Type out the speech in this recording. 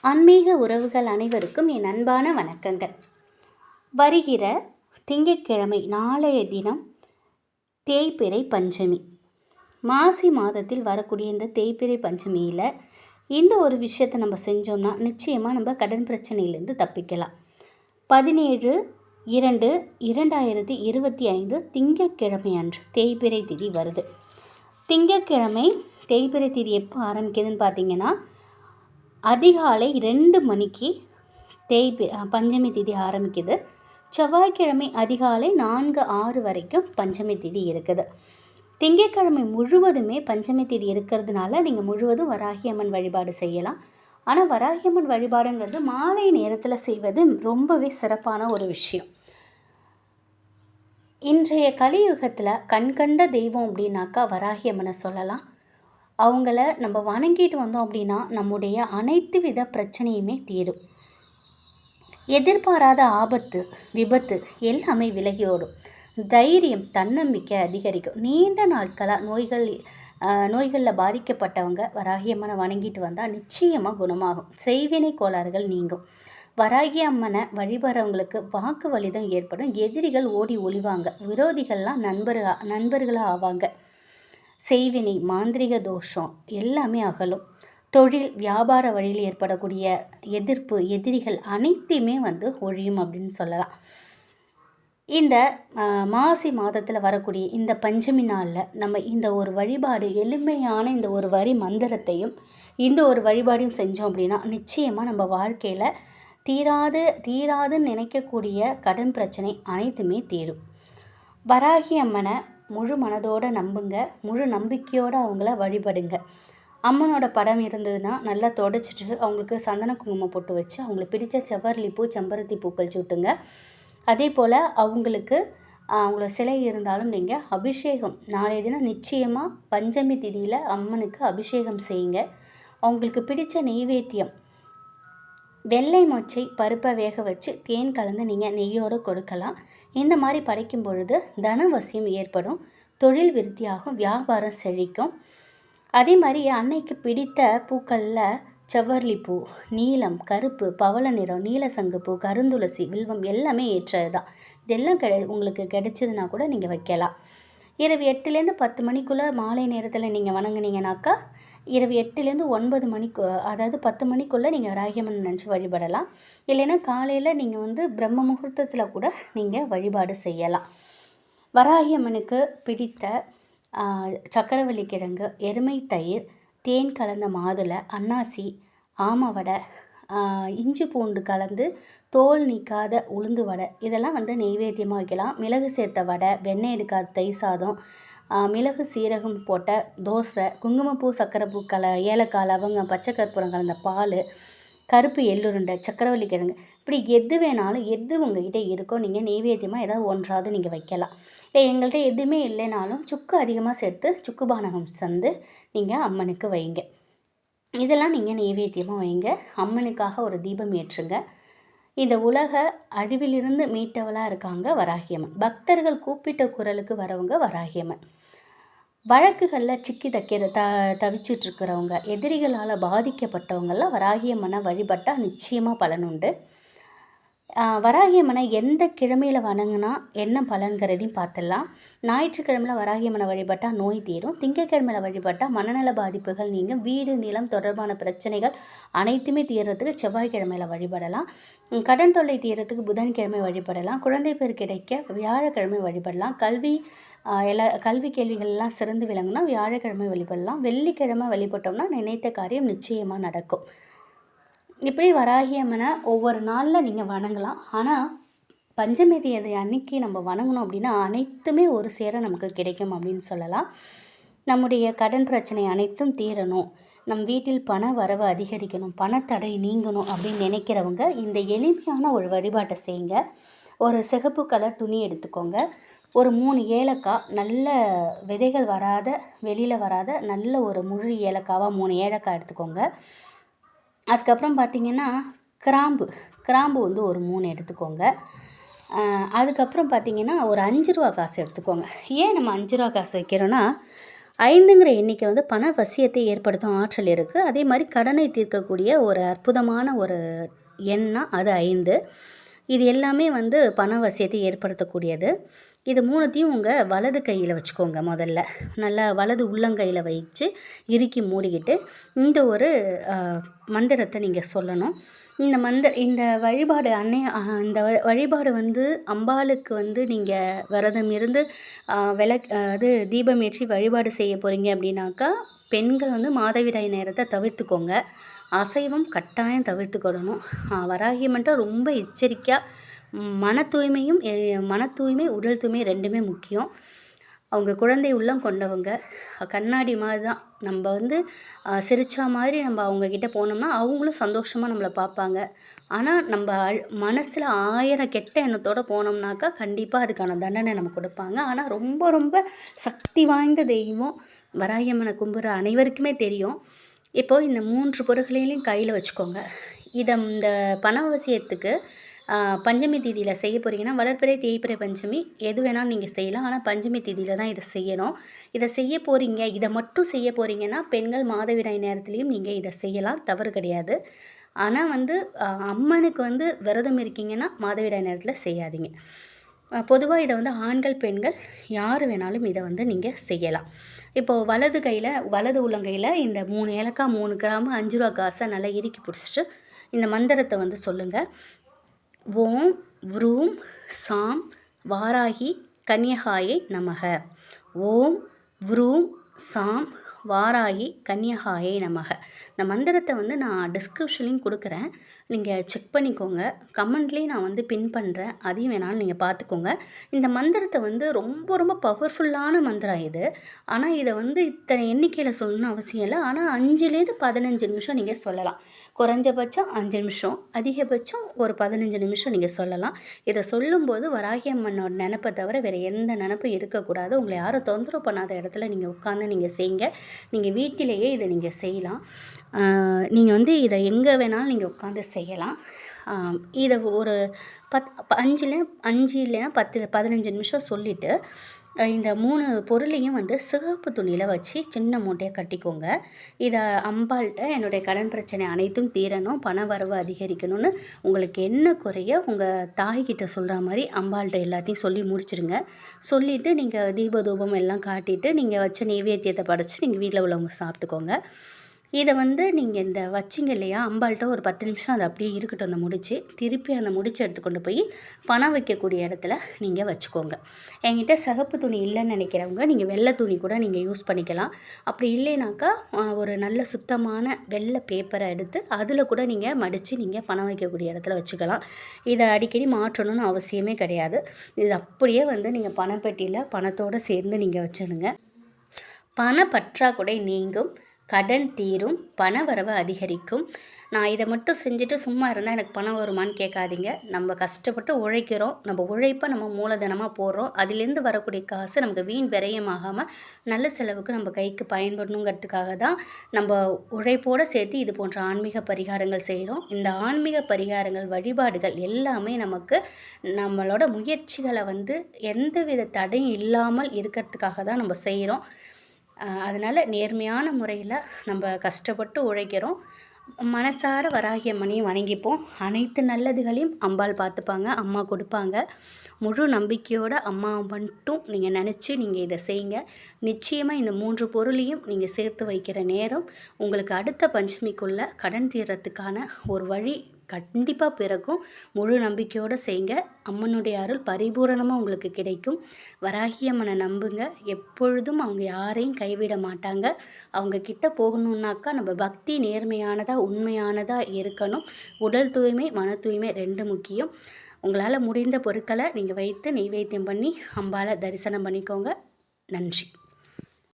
ஆன்மீக உறவுகள் அனைவருக்கும் என் அன்பான வணக்கங்கள். வருகிற திங்கட்கிழமை நாளைய தினம் தேய்பிறை பஞ்சமி. மாசி மாதத்தில் வரக்கூடிய இந்த தேய்பிறை பஞ்சமியில் இந்த ஒரு விஷயத்தை நம்ம செஞ்சோம்னா நிச்சயமாக நம்ம கடன் பிரச்சனையிலேருந்து தப்பிக்கலாம். 17/2/2025 திங்கட்கிழமை அன்று தேய்பிறை திதி வருது. திங்கட்கிழமை தேய்பிறை திதி எப்போ ஆரம்பிக்குதுன்னு பார்த்தீங்கன்னா, அதிகாலை 2 மணிக்கு பஞ்சமி திதி ஆரம்பிக்குது. செவ்வாய்க்கிழமை அதிகாலை 4-6 வரைக்கும் பஞ்சமி திதி இருக்குது. திங்கட்கிழமை முழுவதுமே பஞ்சமி திதி இருக்கிறதுனால நீங்கள் முழுவதும் வராகி அம்மன் வழிபாடு செய்யலாம். ஆனால் வராகி அம்மன் வழிபாடுங்கிறது மாலை நேரத்தில் செய்வது ரொம்பவே சிறப்பான ஒரு விஷயம். இன்றைய கலியுகத்தில் கண்கண்ட தெய்வம் அப்படின்னாக்கா வராகி அம்மனை சொல்லலாம். அவங்கள நம்ம வணங்கிட்டு வந்தோம் அப்படின்னா நம்முடைய அனைத்து வித பிரச்சனையுமே தீரும். எதிர்பாராத ஆபத்து, விபத்து எல்லாமே விலகியோடும். தைரியம், தன்னம்பிக்கை அதிகரிக்கும். நீண்ட நாட்களாக நோய்களில் பாதிக்கப்பட்டவங்க வராகி அம்மனை வணங்கிட்டு வந்தால் நிச்சயமாக குணமாகும். செய்வினை கோளாறுகள் நீங்கும். வராகி அம்மனை வழிபடுறவங்களுக்கு வாக்கு வலிதம் ஏற்படும். எதிரிகள் ஓடி ஒளிவாங்க. விரோதிகள்லாம் நண்பர்களாக ஆவாங்க. செய்வினை, மாந்திரிக தோஷம் எல்லாமே அகலும். தொழில், வியாபார வழியில் ஏற்படக்கூடிய எதிர்ப்பு, எதிரிகள் அனைத்தையுமே ஒழியும் அப்படின்னு சொல்லலாம். இந்த மாசி மாதத்தில் வரக்கூடிய இந்த பஞ்சமி நாளில் நம்ம இந்த ஒரு வழிபாடு, எளிமையான இந்த ஒரு வரி மந்திரத்தையும் இந்த ஒரு வழிபாடையும் செஞ்சோம் அப்படின்னா நிச்சயமாக நம்ம வாழ்க்கையில் தீராதுன்னு நினைக்கக்கூடிய கடன் பிரச்சனை அனைத்துமே தீரும். வராகி அம்மனை முழு மனதோடு நம்புங்க. முழு நம்பிக்கையோடு அவங்கள வழிபடுங்க. அம்மனோட படம் இருந்ததுன்னா நல்லா தொடச்சிட்டு அவங்களுக்கு சந்தன குங்குமம் போட்டு வச்சு அவங்களுக்கு பிடிச்ச செவ்வரளி பூ, செம்பருத்தி பூக்கள் சூட்டுங்க. அதே போல் அவங்கள சிலை இருந்தாலும் நீங்கள் அபிஷேகம் நாளைய தினம் நிச்சயமாக பஞ்சமி திதியில் அம்மனுக்கு அபிஷேகம் செய்யுங்க. அவங்களுக்கு பிடிச்ச நெய்வேத்தியம் வெள்ளை மொச்சை பருப்பை வேக வச்சு தேன் கலந்து நீங்கள் நெய்யோடு கொடுக்கலாம். இந்த மாதிரி படைக்கும் பொழுது தனவசியம் ஏற்படும், தொழில் விருத்தியாகும், வியாபாரம் செழிக்கும். அதே மாதிரி அன்னைக்கு பிடித்த பூக்களில் செவ்வரளி பூ, நீலம், கருப்பு, பவள நிறம், நீல சங்குப்பூ, கருந்துளசி, வில்வம் எல்லாமே ஏற்றது தான். இதெல்லாம் உங்களுக்கு கிடைச்சதுன்னா கூட நீங்கள் வைக்கலாம். இரவு 8லேருந்து 10 மணிக்குள்ளே மாலை நேரத்தில் நீங்கள் வணங்குனீங்கனாக்கா இரவு 8லேருந்து 9 மணிக்கு, அதாவது 10 மணிக்குள்ளே நீங்கள் வராகி அம்மன் நினச்சி வழிபடலாம். இல்லைன்னா காலையில் நீங்கள் பிரம்ம முகூர்த்தத்தில் கூட நீங்கள் வழிபாடு செய்யலாம். வராகி அம்மனுக்கு பிடித்த சக்கரவள்ளி கிழங்கு, எருமை தயிர், தேன் கலந்த மாதுளை, அன்னாசி, ஆமவடை, இஞ்சி பூண்டு கலந்து தோல் நீக்காத உளுந்து வடை இதெல்லாம் நெய்வேத்தியமாக வைக்கலாம். மிளகு சேர்த்த வடை, வெண்ணெய் எடுக்காத தயிர் சாதம், மிளகு சீரகம் போட்ட தோசை, குங்குமப்பூ, சக்கரைப்பூ, ஏலக்காய், லவங்கம், பச்சை கற்பூரம் கலந்த பால், கருப்பு எள்ளுருண்டை, சக்கரவள்ளி கிழங்கு, இப்படி எது வேணாலும் எது உங்கள்கிட்ட இருக்கோ நீங்கள் நெய்வேத்தியமாக ஏதாவது ஒன்றாவது நீங்கள் வைக்கலாம். இல்லை எங்கள்கிட்ட எதுவுமே இல்லைனாலும் சுக்கு அதிகமாக சேர்த்து சுக்கு பானகம் சந்து நீங்கள் அம்மனுக்கு வைங்க. இதெல்லாம் நீங்கள் நெய்வேத்தியமாக வைங்க. அம்மனுக்காக ஒரு தீபம் ஏற்றுங்க. இந்த உலக அழிவிலிருந்து மீட்டவளாக இருக்காங்க வராகி அம்மன். பக்தர்கள் கூப்பிட்ட குரலுக்கு வரவங்க வராகி அம்மன். வழக்குகளில் சிக்கி தவிச்சிட்ருக்கிறவங்க, எதிரிகளால் பாதிக்கப்பட்டவங்கெல்லாம் வராகி அம்மனை வழிபட்டால் நிச்சயமாக பலனுண்டு. வராகி அம்மனை எந்த கிழமையில் வணங்கினா என்ன பலன்கிறதையும் பார்த்துடலாம். ஞாயிற்றுக்கிழமையில் வராகி அம்மனை வழிபட்டால் நோய் தீரும். திங்கட்கிழமையில் வழிபட்டால் மனநல பாதிப்புகள் நீங்கள் வீடு, நிலம் தொடர்பான பிரச்சனைகள் அனைத்துமே தீர்றதுக்கு செவ்வாய்க்கிழமையில் வழிபடலாம். கடன் தொல்லை தீர்றதுக்கு புதன்கிழமை வழிபடலாம். குழந்தை பேர் கிடைக்க வியாழக்கிழமை வழிபடலாம். கல்வி கேள்விகள்லாம் சிறந்து விளங்குனா வியாழக்கிழமை வழிபடலாம். வெள்ளிக்கிழமை வழிபட்டோம்னா நினைத்த காரியம் நிச்சயமாக நடக்கும். இப்படி வராகி அம்மனை ஒவ்வொரு நாளில் நீங்கள் வணங்கலாம். ஆனால் பஞ்சமி தேதி அன்னைக்கு நம்ம வணங்கணும் அப்படின்னா அனைத்துமே ஒரு சேர நமக்கு கிடைக்கும் அப்படின்னு சொல்லலாம். நம்முடைய கடன் பிரச்சனை அனைத்தும் தீரணும், நம் வீட்டில் பண வரவு அதிகரிக்கணும், பணத்தடை நீங்கணும் அப்படின்னு நினைக்கிறவங்க இந்த எளிமையான ஒரு வழிபாட்டை செய்யுங்க. ஒரு சிகப்பு கலர் துணி எடுத்துக்கோங்க. ஒரு 3 ஏலக்காய், நல்ல விதைகள் வராத, வெளியில் வராத நல்ல ஒரு முழு ஏலக்காவாக 3 ஏலக்காய் எடுத்துக்கோங்க. அதுக்கப்புறம் பார்த்திங்கன்னா கிராம்பு ஒரு 3 எடுத்துக்கோங்க. அதுக்கப்புறம் பார்த்திங்கன்னா ஒரு 5 ரூபா காசு எடுத்துக்கோங்க. ஏன் நம்ம 5 ரூபா காசு வைக்கிறோன்னா 5ங்கிற எண்ணிக்கை வந்து பண வசியத்தை ஏற்படுத்தும் ஆற்றல் இருக்குது. அதே மாதிரி கடனை தீர்க்கக்கூடிய ஒரு அற்புதமான ஒரு எண்ணா அது 5. இது எல்லாமே வந்து பண வசியத்தை ஏற்படுத்தக்கூடியது. இது 3த்தையும் உங்கள் வலது கையில் வச்சுக்கோங்க. முதல்ல நல்லா வலது உள்ளங்கையில் வச்சு இறுக்கி மூடிக்கிட்டு இந்த ஒரு மந்திரத்தை நீங்கள் சொல்லணும். இந்த வழிபாடு இந்த வழிபாடு வந்து அம்பாளுக்கு வந்து நீங்கள் விரதம் இருந்து அது தீபம் ஏற்றி வழிபாடு செய்ய போகிறீங்க அப்படின்னாக்கா, பெண்கள் வந்து மாதவிடாய் நேரத்தை தவிர்த்துக்கோங்க. அசைவம் கட்டாயம் தவிர்த்துக்கிடணும். வராகி மட்டும் ரொம்ப எச்சரிக்கையாக மன தூய்மை உடல் தூய்மை 2மே முக்கியம். அவங்க குழந்தை உள்ளம் கொண்டவங்க, கண்ணாடி மாதிரி தான். நம்ம வந்து சிரிச்சா மாதிரி நம்ம அவங்கக்கிட்ட போனோம்னா அவங்களும் சந்தோஷமாக நம்மளை பார்ப்பாங்க. ஆனால் நம்ம மனசில் 1000 கெட்ட எண்ணத்தோடு போனோம்னாக்கா கண்டிப்பாக அதுக்கான தண்டனை நம்ம கொடுப்பாங்க. ஆனால் ரொம்ப ரொம்ப சக்தி வாய்ந்த தெய்வம் வராகி அம்மனை கும்பிட்ற அனைவருக்குமே தெரியும். இப்போது இந்த 3 பொருட்களையும் கையில் வச்சுக்கோங்க. இந்த பணவசியத்துக்கு பஞ்சமி தேதியில் செய்ய போகிறீங்கன்னா, வளர்பிறை தேய்பிறை பஞ்சமி எது வேணாலும் நீங்கள் செய்யலாம். ஆனால் பஞ்சமி தேதியில் தான் இதை செய்யணும். இதை செய்ய போகிறீங்க, இதை மட்டும் செய்ய போகிறீங்கன்னா பெண்கள் மாதவிடாய் நேரத்துலேயும் நீங்கள் இதை செய்யலாம், தவறு கிடையாது. ஆனால் வந்து அம்மனுக்கு வந்து விரதம் இருக்கீங்கன்னா மாதவிடாய் நேரத்தில் செய்யாதீங்க. பொதுவாக இதை வந்து ஆண்கள் பெண்கள் யார் வேணாலும் இதை வந்து நீங்கள் செய்யலாம். இப்போது வலது உள்ளங்கையில் இந்த 3 ஏலக்காய் 3 கிராம்பு 5 ரூபா காசை நல்லா இறுக்கி பிடிச்சிட்டு இந்த மந்திரத்தை வந்து சொல்லுங்கள். ஓம் வ்ரூம் சாம் வாராகி கன்யகாயை நமக. ஓம் வ்ரூம் சாம் வாராகி கன்யகாயை நமக. இந்த மந்திரத்தை வந்து நான் டிஸ்கிரிப்ஷன்லையும் கொடுக்குறேன், நீங்கள் செக் பண்ணிக்கோங்க. கமெண்ட்லேயும் நான் வந்து பின் பண்ணுறேன், அதையும் வேணாலும் நீங்கள் பார்த்துக்கோங்க. இந்த மந்திரத்தை வந்து ரொம்ப ரொம்ப பவர்ஃபுல்லான மந்திரம் இது. ஆனால் இதை வந்து இத்தனை எண்ணிக்கையில் சொல்லணும்னு அவசியம் இல்லை. ஆனால் 5லேருந்து 15 நிமிஷம் நீங்கள் சொல்லலாம். குறைஞ்சபட்சம் 5 நிமிஷம், அதிகபட்சம் ஒரு 15 நிமிஷம் நீங்கள் சொல்லலாம். இதை சொல்லும்போது வராகி அம்மனோட நினப்பை தவிர வேறு எந்த நினப்பும் இருக்கக்கூடாது. உங்களை யாரும் தொந்தரவு பண்ணாத இடத்துல நீங்கள் உட்காந்து நீங்கள் செய்யுங்க. நீங்கள் வீட்டிலேயே இதை நீங்கள் செய்யலாம். நீங்கள் வந்து இதை எங்கே வேணாலும் நீங்கள் உட்காந்து செய்யலாம். இதை ஒரு 5 இல்லைன்னா 10 15 நிமிஷம் சொல்லிவிட்டு இந்த 3 பொருளையும் வந்து சிகப்பு துணியில் வச்சு சின்ன மூட்டையை கட்டிக்கோங்க. இதை அம்பாள்கிட்ட என்னுடைய கடன் பிரச்சனை அனைத்தும் தீரணும், பண வரவு அதிகரிக்கணும்னு உங்களுக்கு என்ன குறைய உங்கள் தாய்கிட்ட சொல்கிற மாதிரி அம்பாள்கிட்ட எல்லாத்தையும் சொல்லி முடிச்சிடுங்க. சொல்லிவிட்டு நீங்கள் தீபதூபம் எல்லாம் காட்டிட்டு நீங்கள் வச்ச நெய்வேத்தியத்தை படைச்சி நீங்கள் வீட்டில் உள்ளவங்க சாப்பிட்டுக்கோங்க. இதை வந்து நீங்கள் இந்த வச்சிங்க இல்லையா, அம்பாள்கிட்ட ஒரு 10 நிமிஷம் அது அப்படியே இருக்கட்டும். அந்த முடிச்சு திருப்பி அந்த முடிச்சு எடுத்துக்கொண்டு போய் பணம் வைக்கக்கூடிய இடத்துல நீங்கள் வச்சுக்கோங்க. என்கிட்ட சிகப்பு துணி இல்லைன்னு நினைக்கிறவங்க நீங்கள் வெள்ளை துணி கூட நீங்கள் யூஸ் பண்ணிக்கலாம். அப்படி இல்லைனாக்கா ஒரு நல்ல சுத்தமான வெள்ளை பேப்பரை எடுத்து அதில் கூட நீங்கள் மடித்து நீங்கள் பணம் வைக்கக்கூடிய இடத்துல வச்சுக்கலாம். இதை அடிக்கடி மாற்றணும்னு அவசியமே கிடையாது. இது அப்படியே வந்து நீங்கள் பணப்பெட்டியில் பணத்தோடு சேர்ந்து நீங்கள் வச்சிடுங்க. பண பற்றாக்குறை நீங்கும், கடன் தீரும், பண வரவு அதிகரிக்கும். நான் இதை மட்டும் செஞ்சுட்டு சும்மா இருந்தால் எனக்கு பணம் வருமானு கேட்காதீங்க. நம்ம கஷ்டப்பட்டு உழைக்கிறோம், நம்ம உழைப்பை நம்ம மூலதனமாக போடுறோம். அதிலேருந்து வரக்கூடிய காசு நமக்கு வீண் விரயமாகாமல் நல்ல செலவுக்கு நம்ம கைக்கு பயன்படணுங்கிறதுக்காக தான் நம்ம உழைப்போடு சேர்த்து இது போன்ற ஆன்மீக பரிகாரங்கள் செய்கிறோம். இந்த ஆன்மீக பரிகாரங்கள் வழிபாடுகள் எல்லாமே நமக்கு நம்மளோட முயற்சிகளை வந்து எந்தவித தடையும் இல்லாமல் இருக்கிறதுக்காக தான் நம்ம செய்கிறோம். அதனால் நேர்மையான முறையில் நம்ம கஷ்டப்பட்டு உழைக்கிறோம். மனசார வராகி அம்மனையும் வணங்கிப்போம். அனைத்து நல்லதுகளையும் அம்பாள் பார்த்துப்பாங்க, அம்மா கொடுப்பாங்க. முழு நம்பிக்கையோடு அம்மா மட்டும் நீங்கள் நினச்சி நீங்கள் இதை செய்யுங்க. நிச்சயமாக இந்த 3 பொருளையும் நீங்கள் சேர்த்து வைக்கிற நேரம் உங்களுக்கு அடுத்த பஞ்சமிக்குள்ளே கடன் தீர்றதுக்கான ஒரு வழி கண்டிப்பாக பிறக்கும். முழு நம்பிக்கையோடு செய்யுங்க. அம்மனுடைய அருள் பரிபூரணமாக உங்களுக்கு கிடைக்கும். வராகி அம்மனை நம்புங்க. எப்பொழுதும் அவங்க யாரையும் கைவிட மாட்டாங்க. அவங்க கிட்ட போகணுன்னாக்கா நம்ம பக்தி நேர்மையானதாக உண்மையானதாக இருக்கணும். உடல் தூய்மை மன தூய்மை 2 முக்கியம். உங்களால் முடிந்த பொருட்களை நீங்கள் வைத்து நெய்வேத்தியம் பண்ணி அம்பாளை தரிசனம் பண்ணிக்கோங்க. நன்றி.